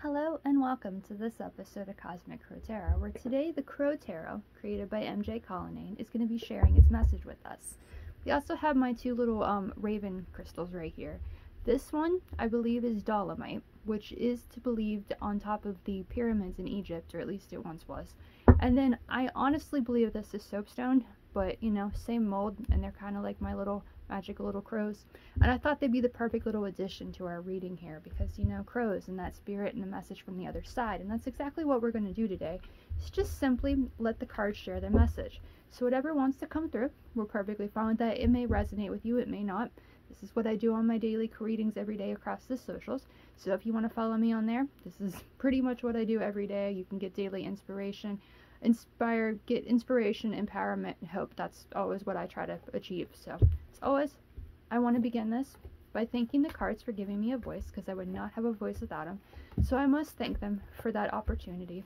Hello and welcome to this episode of Cosmic Crow Tarot, where today the Crow Tarot, created by MJ Colonnade, is going to be sharing its message with us. We also have my two little raven crystals right here. This one, I believe, is dolomite, which is to believed on top of the pyramids in Egypt, or at least it once was. And then I honestly believe this is soapstone, but you know, same mold, and they're kind of like my little magical little crows. And I thought they'd be the perfect little addition to our reading here because, you know, crows and that spirit and the message from the other side. And that's exactly what we're going to do today. Is just simply let the cards share their message. So whatever wants to come through, we're perfectly fine with that. It may resonate with you, it may not. This is what I do on my daily readings every day across the socials. So if you want to follow me on there, this is pretty much what I do every day. You can get daily inspiration, get inspiration, empowerment, and hope. That's always what I try to achieve. So as always, I want to begin this by thanking the cards for giving me a voice, because I would not have a voice without them. So I must thank them for that opportunity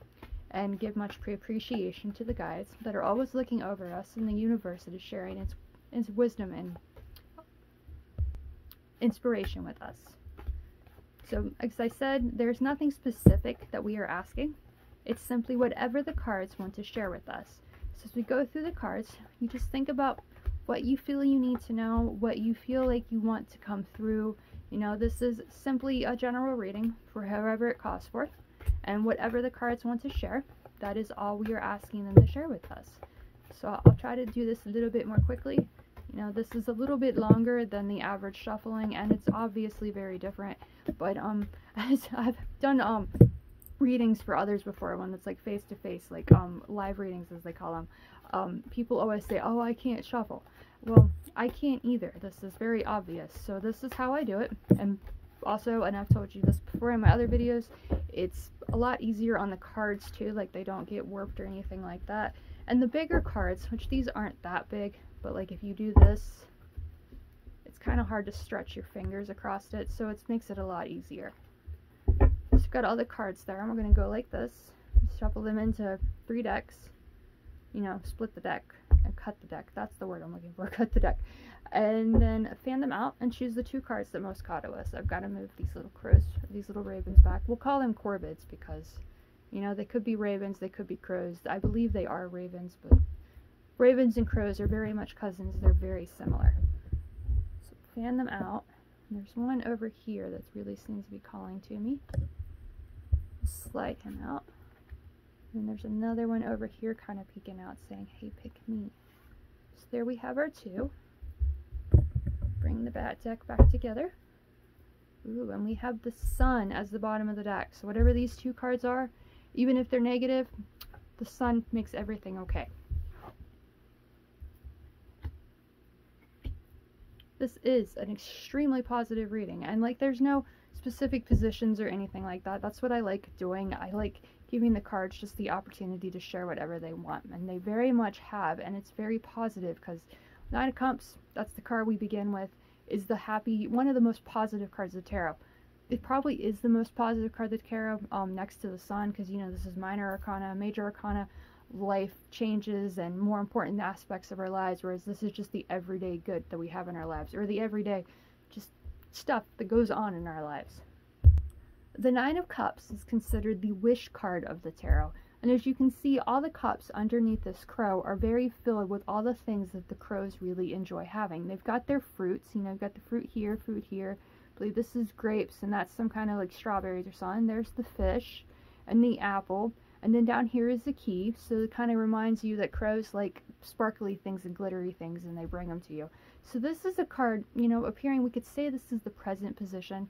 and give much appreciation to the guides that are always looking over us in the universe that is sharing its wisdom and inspiration with us. So as I said, there's nothing specific that we are asking. It's simply whatever the cards want to share with us. So as we go through the cards, you just think about what you feel you need to know, what you feel like you want to come through. You know, this is simply a general reading for however it costs for. And whatever the cards want to share, that is all we are asking them to share with us. So I'll try to do this a little bit more quickly. You know, this is a little bit longer than the average shuffling, and it's obviously very different. But as I've done readings for others before, one that's like face to face, like live readings as they call them. People always say, "Oh, I can't shuffle." Well, I can't either. This is very obvious. So this is how I do it. And also, and I've told you this before in my other videos, it's a lot easier on the cards too, like they don't get warped or anything like that. And the bigger cards, which these aren't that big, but like if you do this, it's kind of hard to stretch your fingers across it, so it makes it a lot easier. So we've got all the cards there, and we're going to go like this, shuffle them into 3 decks, you know, split the deck, and cut the deck. That's the word I'm looking for, cut the deck. And then fan them out and choose the 2 cards that most caught to us. I've got to move these little crows, these little ravens back. We'll call them corvids because, you know, they could be ravens, they could be crows. I believe they are ravens, but ravens and crows are very much cousins. They're very similar. So fan them out. And there's one over here that really seems to be calling to me. Slide him out. And there's another one over here kind of peeking out saying, "Hey, pick me." So there we have our 2. Bring the bat deck back together. Ooh, and we have the sun as the bottom of the deck. So whatever these 2 cards are, even if they're negative, the sun makes everything okay. This is an extremely positive reading, and like there's no specific positions or anything like that. That's what I like doing. I like giving the cards just the opportunity to share whatever they want, and they very much have, and it's very positive because 9 of Cups, that's the card we begin with, is the happy, one of the most positive cards of tarot. It probably is the most positive card of tarot, next to the sun, because you know this is minor arcana, major arcana, life changes and more important aspects of our lives, whereas this is just the everyday good that we have in our lives, or the everyday just stuff that goes on in our lives. The 9 of Cups is considered the wish card of the tarot, and as you can see, all the cups underneath this crow are very filled with all the things that the crows really enjoy having. They've got their fruits, you know, you've got the fruit here, I believe this is grapes, and that's some kind of like strawberries or something. There's the fish and the apple. And then down here is the key, so it kind of reminds you that crows like sparkly things and glittery things, and they bring them to you. So this is a card, you know, appearing, we could say this is the present position.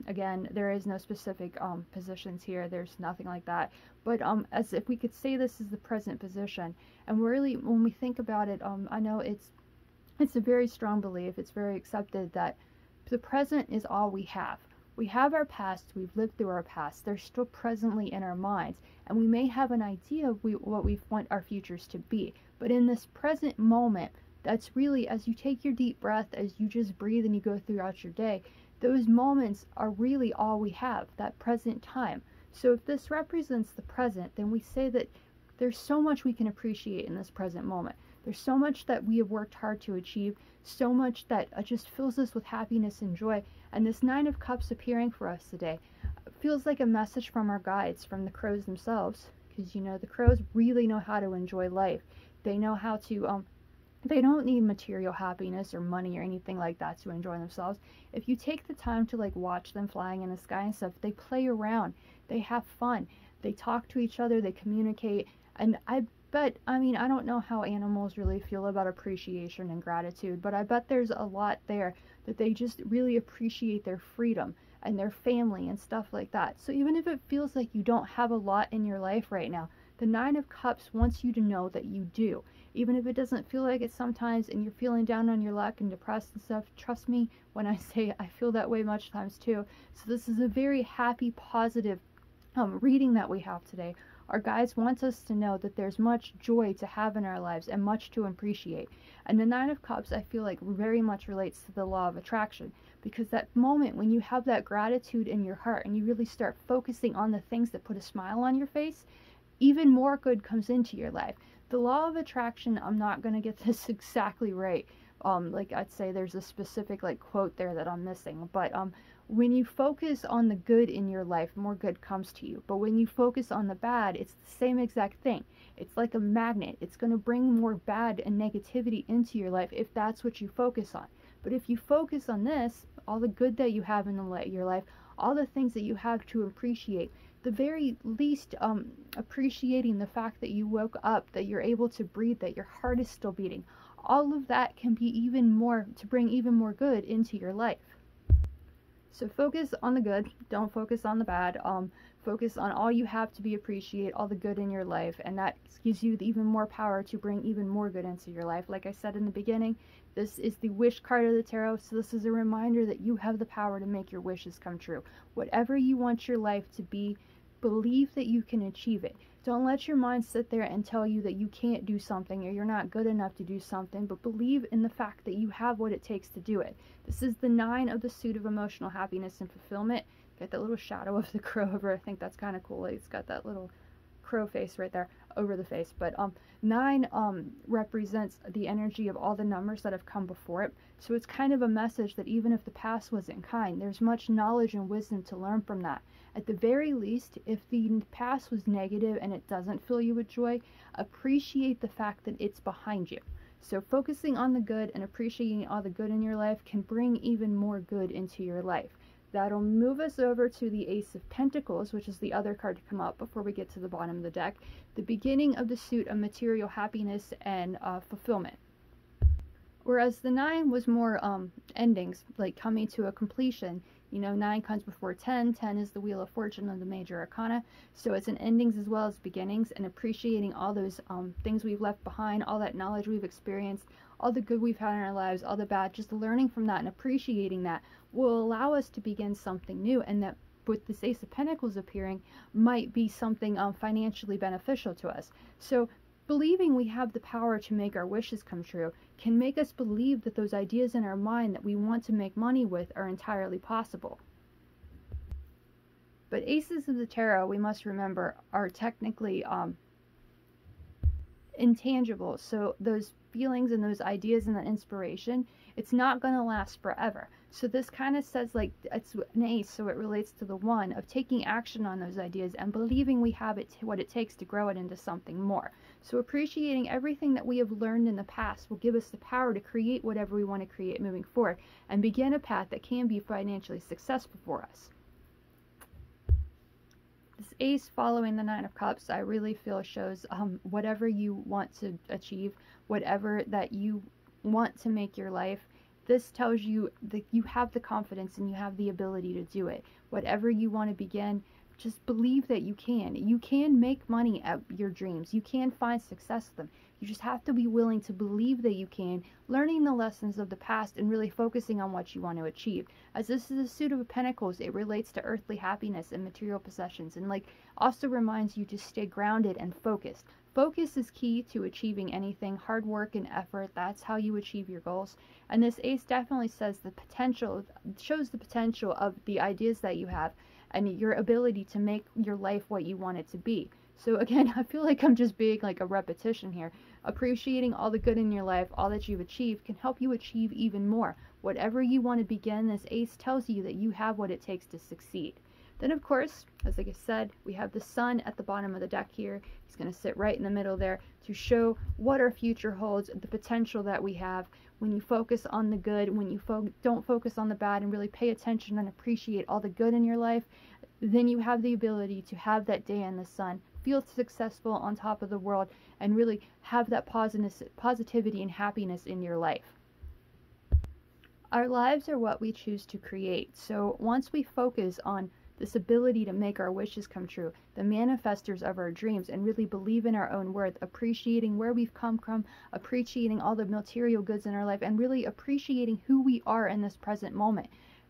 Again, there is no specific positions here, there's nothing like that. But as if we could say this is the present position. And really, when we think about it, I know it's a very strong belief, it's very accepted that the present is all we have. We have our past, we've lived through our past, they're still presently in our minds, and we may have an idea of what we want our futures to be. But in this present moment, that's really, as you take your deep breath, as you just breathe and you go throughout your day, those moments are really all we have, that present time. So if this represents the present, then we say that there's so much we can appreciate in this present moment. There's so much that we have worked hard to achieve, so much that just fills us with happiness and joy. And this 9 of Cups appearing for us today feels like a message from our guides, from the crows themselves, because the crows really know how to enjoy life. They know how to they don't need material happiness or money or anything like that to enjoy themselves. If you take the time to like watch them flying in the sky and stuff, they play around, they have fun, they talk to each other, they communicate. And I don't know how animals really feel about appreciation and gratitude, but I bet there's a lot there that they just really appreciate their freedom and their family and stuff like that. So even if it feels like you don't have a lot in your life right now, the Nine of Cups wants you to know that you do. Even if it doesn't feel like it sometimes and you're feeling down on your luck and depressed and stuff, trust me when I say I feel that way much times too. So this is a very happy, positive reading that we have today. Our guides want us to know that there's much joy to have in our lives and much to appreciate. And the Nine of Cups, I feel like, very much relates to the law of attraction, because that moment when you have that gratitude in your heart and you really start focusing on the things that put a smile on your face, even more good comes into your life. The law of attraction, I'm not going to get this exactly right. Like I'd say there's a specific like quote there that I'm missing, but when you focus on the good in your life, more good comes to you. But when you focus on the bad, it's the same exact thing. It's like a magnet. It's going to bring more bad and negativity into your life if that's what you focus on. But if you focus on this, all the good that you have in your life, all the things that you have to appreciate, the very least appreciating the fact that you woke up, that you're able to breathe, that your heart is still beating, all of that can be even more, to bring even more good into your life. So focus on the good, don't focus on the bad. Focus on all you have to be appreciate, all the good in your life, and that gives you even more power to bring even more good into your life. Like I said in the beginning, this is the wish card of the tarot, so this is a reminder that you have the power to make your wishes come true. Whatever you want your life to be, believe that you can achieve it. Don't let your mind sit there and tell you that you can't do something or you're not good enough to do something, but believe in the fact that you have what it takes to do it. This is the Nine of the suit of emotional happiness and fulfillment. Got that little shadow of the crow over. I think that's kind of cool. It's got that little crow face right there over the face. But 9 represents the energy of all the numbers that have come before it. So it's kind of a message that even if the past wasn't kind, there's much knowledge and wisdom to learn from that. At the very least, if the past was negative and it doesn't fill you with joy, appreciate the fact that it's behind you. So focusing on the good and appreciating all the good in your life can bring even more good into your life. That'll move us over to the Ace of Pentacles, which is the other card to come up before we get to the bottom of the deck. The beginning of the suit of material happiness and fulfillment. Whereas the 9 was more endings, like coming to a completion. 9 comes before 10. 10 is the Wheel of Fortune of the major arcana. So it's an endings as well as beginnings, and appreciating all those things we've left behind, all that knowledge we've experienced, all the good we've had in our lives, all the bad, just learning from that and appreciating that will allow us to begin something new. And that with this Ace of Pentacles appearing might be something financially beneficial to us. So believing we have the power to make our wishes come true can make us believe that those ideas in our mind that we want to make money with are entirely possible. But Aces of the Tarot, we must remember, are technically intangible. So those feelings and those ideas and that inspiration, it's not going to last forever. So this kind of says, like, it's an ace, so it relates to the 1 of taking action on those ideas and believing we have what it takes to grow it into something more. So appreciating everything that we have learned in the past will give us the power to create whatever we want to create moving forward and begin a path that can be financially successful for us. This ace following the 9 of Cups, I really feel shows whatever you want to achieve, whatever that you want to make your life. This tells you that you have the confidence and you have the ability to do it. Whatever you want to begin, just believe that you can. You can make money at your dreams. You can find success with them. You just have to be willing to believe that you can, learning the lessons of the past and really focusing on what you want to achieve. As this is a suit of Pentacles, it relates to earthly happiness and material possessions, and also reminds you to stay grounded and focused. Focus is key to achieving anything. Hard work and effort, that's how you achieve your goals. And this ace definitely shows the potential of the ideas that you have and your ability to make your life what you want it to be. So again, I feel like I'm just being like a repetition here. Appreciating all the good in your life, all that you've achieved, can help you achieve even more. Whatever you want to begin, this ace tells you that you have what it takes to succeed. Then, of course, as like I said, we have the sun at the bottom of the deck here. He's going to sit right in the middle there to show what our future holds, the potential that we have. When you focus on the good, when you don't focus on the bad and really pay attention and appreciate all the good in your life, then you have the ability to have that day in the sun, feel successful on top of the world, and really have that positivity and happiness in your life. Our lives are what we choose to create. So once we focus on this ability to make our wishes come true, the manifestors of our dreams, and really believe in our own worth, appreciating where we've come from, appreciating all the material goods in our life, and really appreciating who we are in this present moment,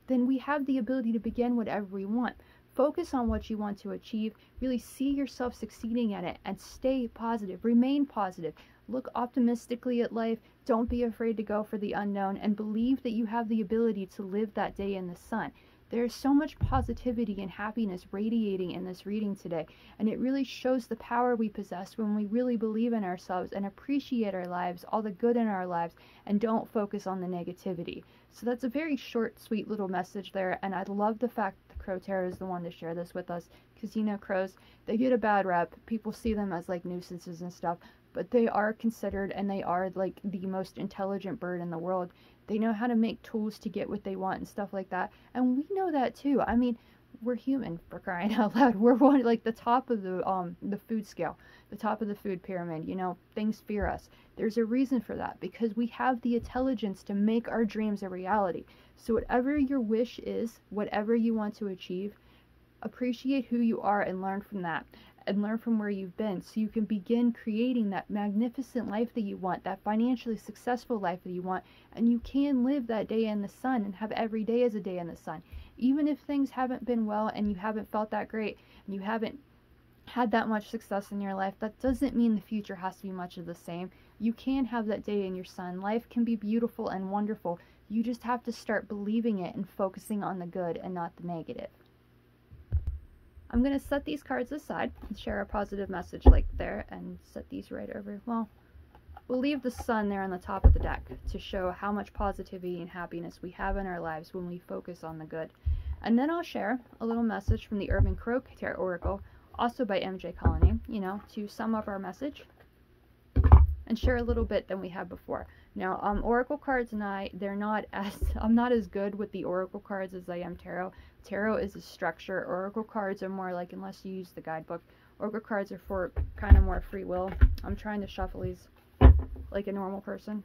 then we have the ability to begin whatever we want. Focus on what you want to achieve, really see yourself succeeding at it, and stay positive, remain positive, look optimistically at life, don't be afraid to go for the unknown, and believe that you have the ability to live that day in the sun. There's so much positivity and happiness radiating in this reading today, and it really shows the power we possess when we really believe in ourselves and appreciate our lives, all the good in our lives, and don't focus on the negativity. So that's a very short, sweet little message there, and I love the fact that the Crow Tarot is the one to share this with us, because you know, crows, they get a bad rep. People see them as like nuisances and stuff, but they are considered, and they are like the most intelligent bird in the world. They know how to make tools to get what they want and stuff like that. And we know that too. I mean, we're human, for crying out loud. We're one, like the top of the food scale, the top of the food pyramid. You know, things fear us. There's a reason for that, because we have the intelligence to make our dreams a reality. So whatever your wish is, whatever you want to achieve, appreciate who you are and learn from that. And learn from where you've been, so you can begin creating that magnificent life that you want, that financially successful life that you want, and you can live that day in the sun and have every day as a day in the sun. Even if things haven't been well and you haven't felt that great and you haven't had that much success in your life, that doesn't mean the future has to be much of the same. You can have that day in your sun. Life can be beautiful and wonderful. You just have to start believing it and focusing on the good and not the negative. I'm going to set these cards aside and share a positive message like there, and set these right over. Well, we'll leave the sun there on the top of the deck to show how much positivity and happiness we have in our lives when we focus on the good. And then I'll share a little message from the Urban Crow Tarot Oracle, also by MJ Colony, you know, to sum up our message and share a little bit than we had before. Now, Oracle cards and I'm not as good with the Oracle cards as I am Tarot. Tarot is a structure. Oracle cards are more like, unless you use the guidebook, Oracle cards are for kind of more free will. I'm trying to shuffle these like a normal person.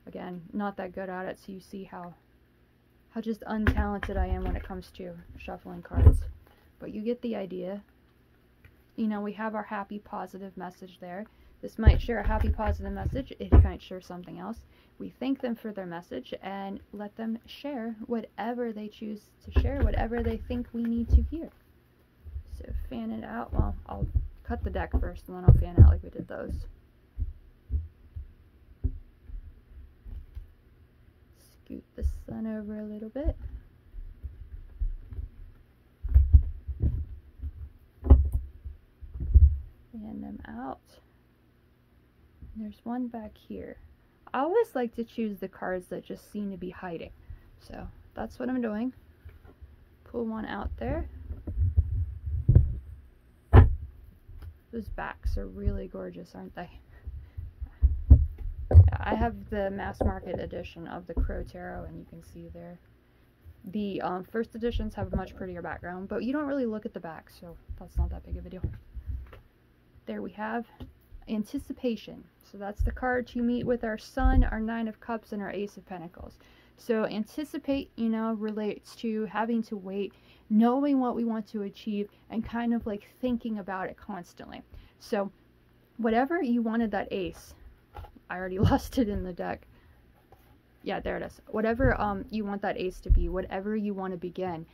Again, not that good at it, so you see how just untalented I am when it comes to shuffling cards. But you get the idea. You know, we have our happy, positive message there. This might share a happy, positive message. It might share something else. We thank them for their message and let them share whatever they choose to share, whatever they think we need to hear. So fan it out. Well, I'll cut the deck first and then I'll fan out like we did those. Scoot the sun over a little bit. Fan them out. There's one back here. I always like to choose the cards that just seem to be hiding. So that's what I'm doing. Pull one out there. Those backs are really gorgeous, aren't they? Yeah, I have the mass market edition of the Crow Tarot, and you can see there. The first editions have a much prettier background, but you don't really look at the back, so that's not that big of a deal. There we have Anticipation. So that's the card to meet with our Sun, our Nine of Cups, and our Ace of Pentacles. So anticipate, you know, relates to having to wait, knowing what we want to achieve, and kind of like thinking about it constantly. So whatever you wanted that ace, I already lost it in the deck. Yeah, there it is. Whatever you want that ace to be, whatever you want to begin,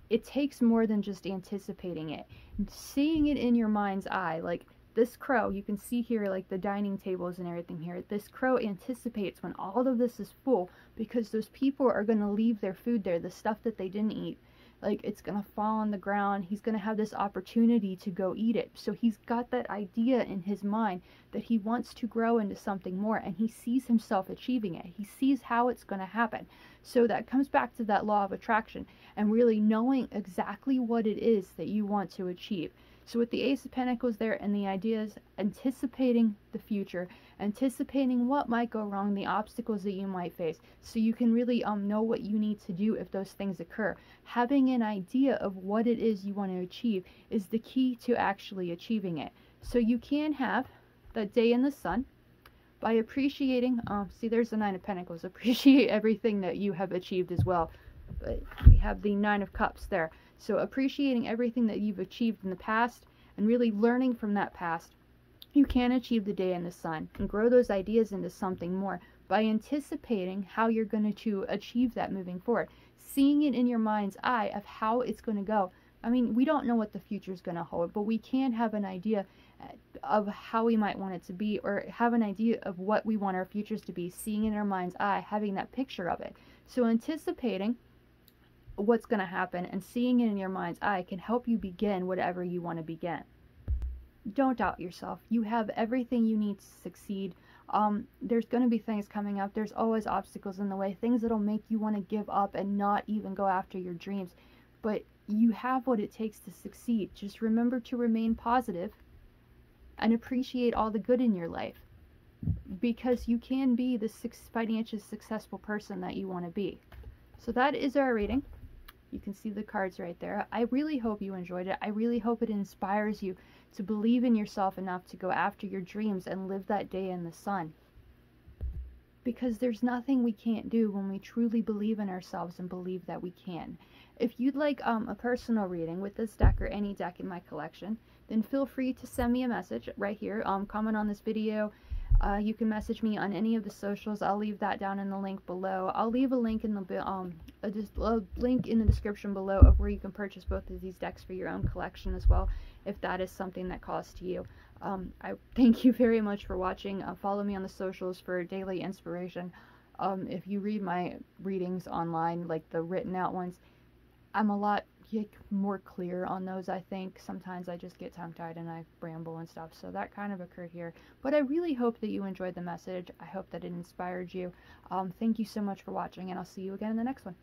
it takes more than just anticipating it. Seeing it in your mind's eye, like this crow, you can see here like the dining tables and everything here. This crow anticipates when all of this is full, because those people are going to leave their food there, the stuff that they didn't eat. like it's gonna fall on the ground. He's gonna have this opportunity to go eat it. So he's got that idea in his mind that he wants to grow into something more, and he sees himself achieving it. He sees how it's gonna happen. So that comes back to that law of attraction and really knowing exactly what it is that you want to achieve. So with the Ace of Pentacles there and the ideas, anticipating the future, anticipating what might go wrong, the obstacles that you might face, so you can really know what you need to do if those things occur. Having an idea of what it is you want to achieve is the key to actually achieving it. So you can have that day in the sun by appreciating, see there's the Nine of Pentacles, appreciate everything that you have achieved as well. But we have the Nine of Cups there. So appreciating everything that you've achieved in the past and really learning from that past, you can achieve the day in the sun and grow those ideas into something more by anticipating how you're going to achieve that moving forward. Seeing it in your mind's eye of how it's going to go. I mean, we don't know what the future is going to hold, but we can have an idea of how we might want it to be, or have an idea of what we want our futures to be, seeing it in our mind's eye, having that picture of it. So anticipating what's going to happen and seeing it in your mind's eye can help you begin whatever you want to begin. Don't doubt yourself. You have everything you need to succeed. There's going to be things coming up. There's always obstacles in the way, things that'll make you want to give up and not even go after your dreams. But you have what it takes to succeed. Just remember to remain positive and appreciate all the good in your life, because you can be the financially successful person that you want to be. So that is our reading. You can see the cards right there. I really hope you enjoyed it. I really hope it inspires you to believe in yourself enough to go after your dreams and live that day in the sun. Because there's nothing we can't do when we truly believe in ourselves and believe that we can. If you'd like a personal reading with this deck or any deck in my collection, then feel free to send me a message right here. Comment on this video. You can message me on any of the socials. I'll leave that down in the link below. I'll leave a link in the link in the description below of where you can purchase both of these decks for your own collection as well, if that is something that calls to you. I thank you very much for watching. Follow me on the socials for daily inspiration. If you read my readings online, like the written out ones, I'm a lot more clear on those, I think. Sometimes I just get tongue-tied and I ramble and stuff, so that kind of occurred here. But I really hope that you enjoyed the message. I hope that it inspired you. Thank you so much for watching, and I'll see you again in the next one.